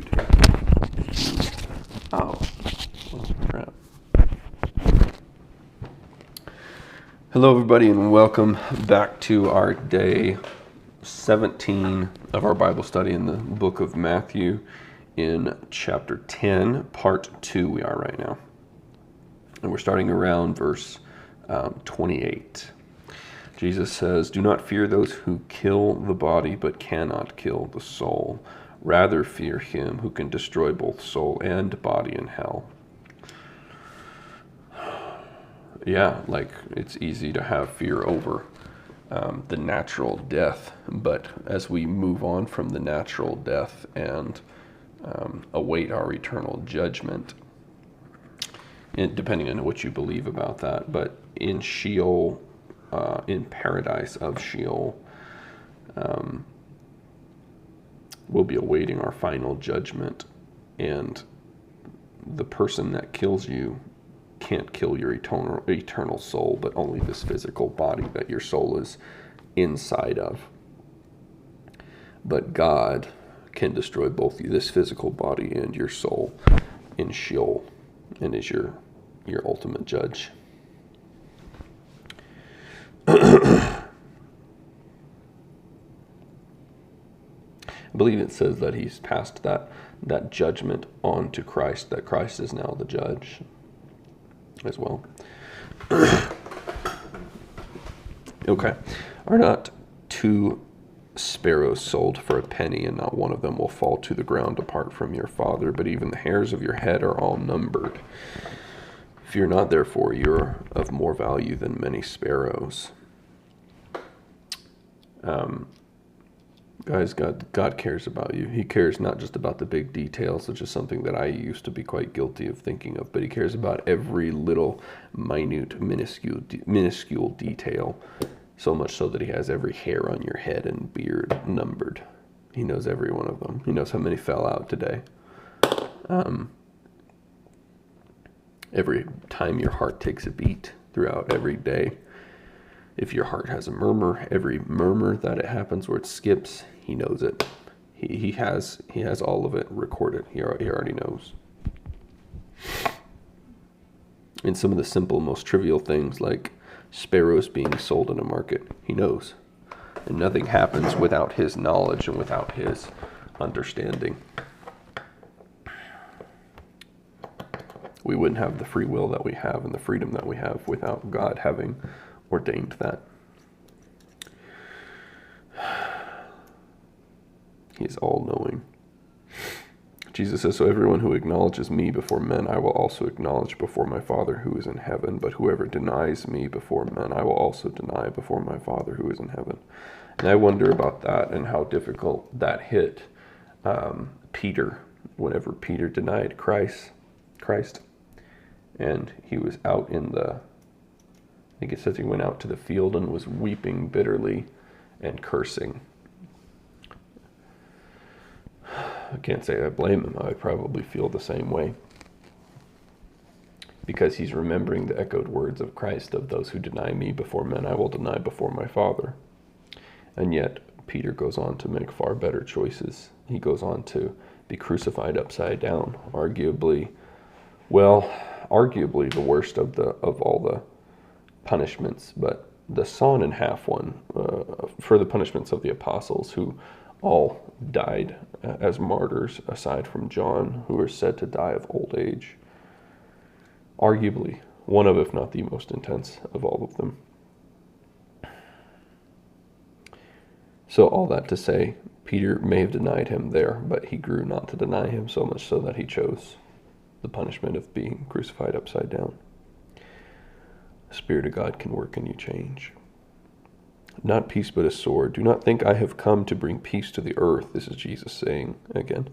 mute here. Oh, crap. Hello, everybody, and welcome back to our day 17 of our Bible study in the book of Matthew in chapter 10, part 2 we are right now. And we're starting around verse 28. Jesus says, "Do not fear those who kill the body but cannot kill the soul. Rather fear him who can destroy both soul and body in hell." Yeah, like it's easy to have fear over the natural death, but as we move on from the natural death and await our eternal judgment, depending on what you believe about that, but in Sheol, in paradise of Sheol, we'll be awaiting our final judgment, and the person that kills you can't kill your eternal soul, but only this physical body that your soul is inside of. But God can destroy both this physical body and your soul in Sheol, and is your ultimate judge. I believe it says that he's passed that judgment on to Christ, that Christ is now the judge as well. Okay. Are not two sparrows sold for a penny, and not one of them will fall to the ground apart from your Father? But even the hairs of your head are all numbered. Fear not, therefore, you're of more value than many sparrows. Guys, God cares about you. He cares not just about the big details, which is something that I used to be quite guilty of thinking of, but he cares about every little minute, minuscule detail, so much so that he has every hair on your head and beard numbered. He knows every one of them. He knows how many fell out today. Every time your heart takes a beat throughout every day. If your heart has a murmur, every murmur that it happens where it skips, he knows it. He has all of it recorded. He already knows. And some of the simple, most trivial things like sparrows being sold in a market, he knows. And nothing happens without his knowledge and without his understanding. We wouldn't have the free will that we have and the freedom that we have without God having ordained that. He is all-knowing. Jesus says, "So everyone who acknowledges me before men, I will also acknowledge before my Father who is in heaven. But whoever denies me before men, I will also deny before my Father who is in heaven." And I wonder about that and how difficult that hit Peter whenever Peter denied Christ. And he was out in I think it says he went out to the field and was weeping bitterly and cursing. I can't say I blame him. I probably feel the same way. Because he's remembering the echoed words of Christ of those who deny me before men, I will deny before my Father. And yet, Peter goes on to make far better choices. He goes on to be crucified upside down, arguably the worst of all the punishments, but the sawn in half one for the punishments of the apostles, who all died as martyrs, aside from John, who was said to die of old age. Arguably one of, if not the most intense of all of them. So all that to say, Peter may have denied him there, but he grew not to deny him, so much so that he chose the punishment of being crucified upside down. The Spirit of God can work in you change. Not peace, but a sword. Do not think I have come to bring peace to the earth. This is Jesus saying again.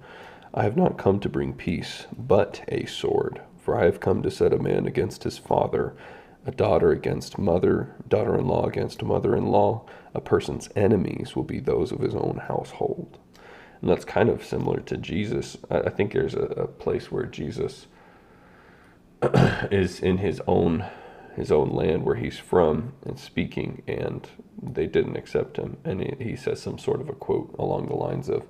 I have not come to bring peace, but a sword. For I have come to set a man against his father, a daughter against mother, daughter-in-law against mother-in-law. A person's enemies will be those of his own household. And that's kind of similar to Jesus. I think there's a place where Jesus is in his own land where he's from and speaking, and they didn't accept him. And he says some sort of a quote along the lines of,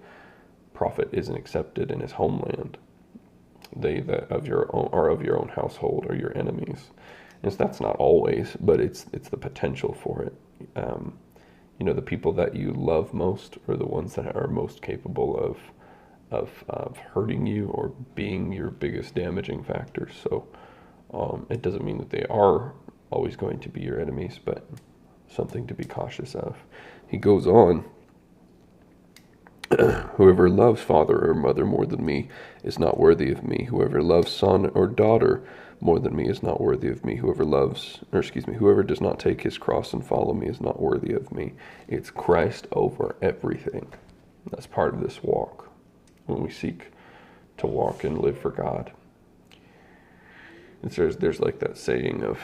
prophet isn't accepted in his homeland. They that of your own are of your own household are your enemies. And so that's not always, but it's the potential for it. The people that you love most are the ones that are most capable of hurting you or being your biggest damaging factor. So it doesn't mean that they are always going to be your enemies, but something to be cautious of. He goes on, whoever loves father or mother more than me is not worthy of me. Whoever loves son or daughter more than me is not worthy of me. Whoever does not take his cross and follow me is not worthy of me. It's Christ over everything. That's part of this walk when we seek to walk and live for God. And there's like that saying of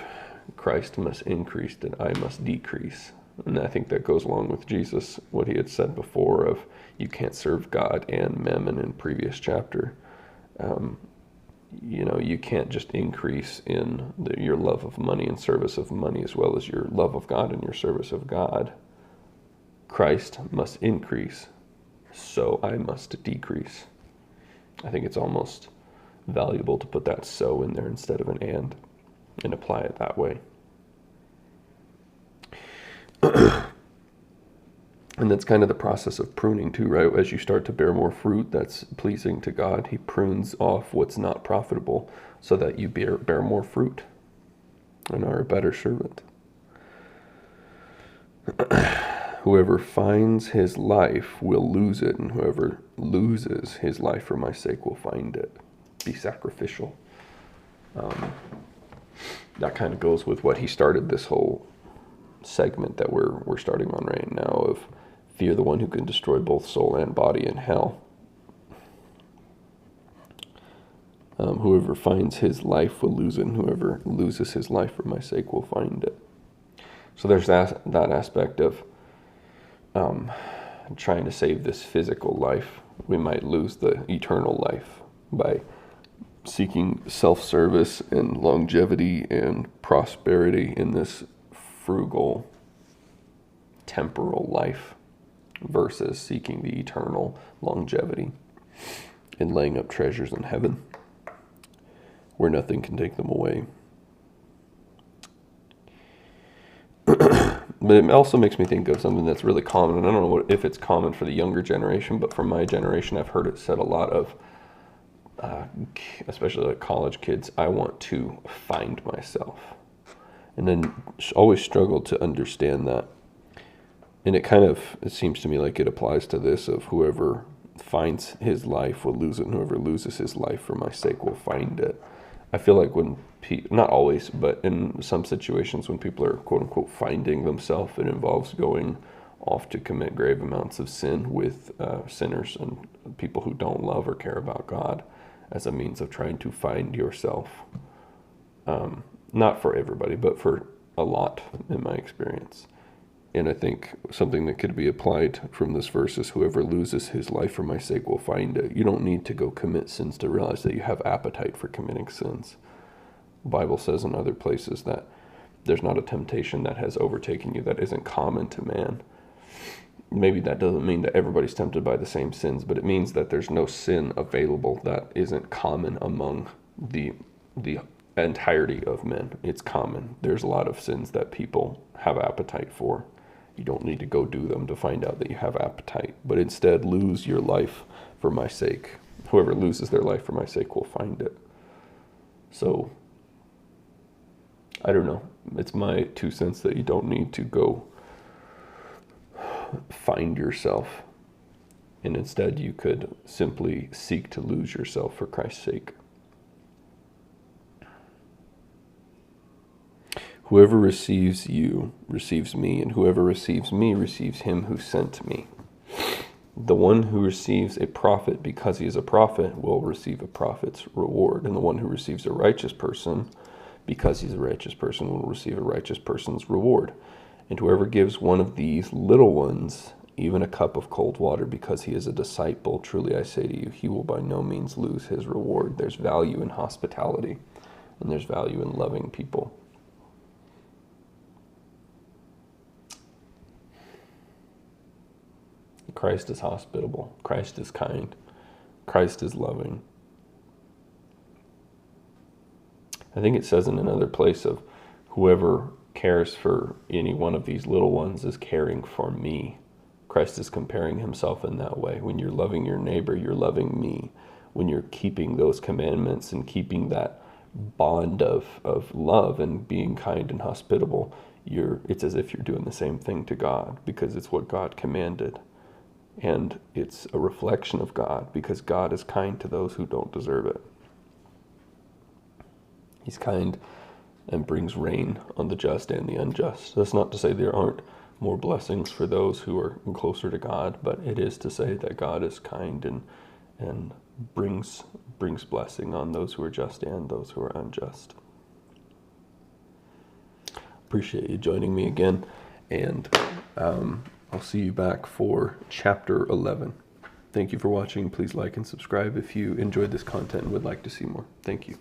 Christ must increase and I must decrease. And I think that goes along with Jesus, what he had said before of you can't serve God and mammon in previous chapter. You can't just increase in your love of money and service of money as well as your love of God and your service of God. Christ must increase, so I must decrease. I think it's almost valuable to put that so in there instead of an and apply it that way. And that's kind of the process of pruning too, right? As you start to bear more fruit that's pleasing to God, he prunes off what's not profitable so that you bear more fruit and are a better servant. Whoever finds his life will lose it, and whoever loses his life for my sake will find it. Be sacrificial. That kind of goes with what he started this whole segment that we're starting on right now of fear the one who can destroy both soul and body in hell. Whoever finds his life will lose it, and whoever loses his life for my sake will find it. So there's that aspect of trying to save this physical life. We might lose the eternal life by seeking self-service and longevity and prosperity in this frugal temporal life versus seeking the eternal longevity and laying up treasures in heaven where nothing can take them away. But it also makes me think of something that's really common, and I don't know if it's common for the younger generation, but for my generation, I've heard it said a lot of, especially like college kids, I want to find myself. And then always struggled to understand that. And it seems to me like it applies to this of whoever finds his life will lose it, and whoever loses his life for my sake will find it. I feel like when not always, but in some situations when people are quote unquote finding themselves, it involves going off to commit grave amounts of sin with sinners and people who don't love or care about God as a means of trying to find yourself. Not for everybody, but for a lot in my experience. And I think something that could be applied from this verse is whoever loses his life for my sake will find it. You don't need to go commit sins to realize that you have appetite for committing sins. The Bible says in other places that there's not a temptation that has overtaken you that isn't common to man. Maybe that doesn't mean that everybody's tempted by the same sins, but it means that there's no sin available that isn't common among the entirety of men. It's common. There's a lot of sins that people have appetite for. You don't need to go do them to find out that you have appetite, but instead lose your life for my sake. Whoever loses their life for my sake will find it. So, I don't know. It's my 2 cents that you don't need to go find yourself, and instead you could simply seek to lose yourself for Christ's sake. Whoever receives you receives me, and whoever receives me receives him who sent me. The one who receives a prophet because he is a prophet will receive a prophet's reward, and the one who receives a righteous person because he's a righteous person will receive a righteous person's reward. And whoever gives one of these little ones even a cup of cold water because he is a disciple, truly I say to you, he will by no means lose his reward. There's value in hospitality, and there's value in loving people. Christ is hospitable. Christ is kind. Christ is loving. I think it says in another place of whoever cares for any one of these little ones is caring for me. Christ is comparing himself in that way. When you're loving your neighbor, you're loving me. When you're keeping those commandments and keeping that bond of love and being kind and hospitable, it's as if you're doing the same thing to God, because it's what God commanded. And it's a reflection of God, because God is kind to those who don't deserve it. He's kind and brings rain on the just and the unjust. That's not to say there aren't more blessings for those who are closer to God, but it is to say that God is kind and brings blessing on those who are just and those who are unjust. Appreciate you joining me again, and I'll see you back for chapter 11. Thank you for watching. Please like and subscribe if you enjoyed this content and would like to see more. Thank you.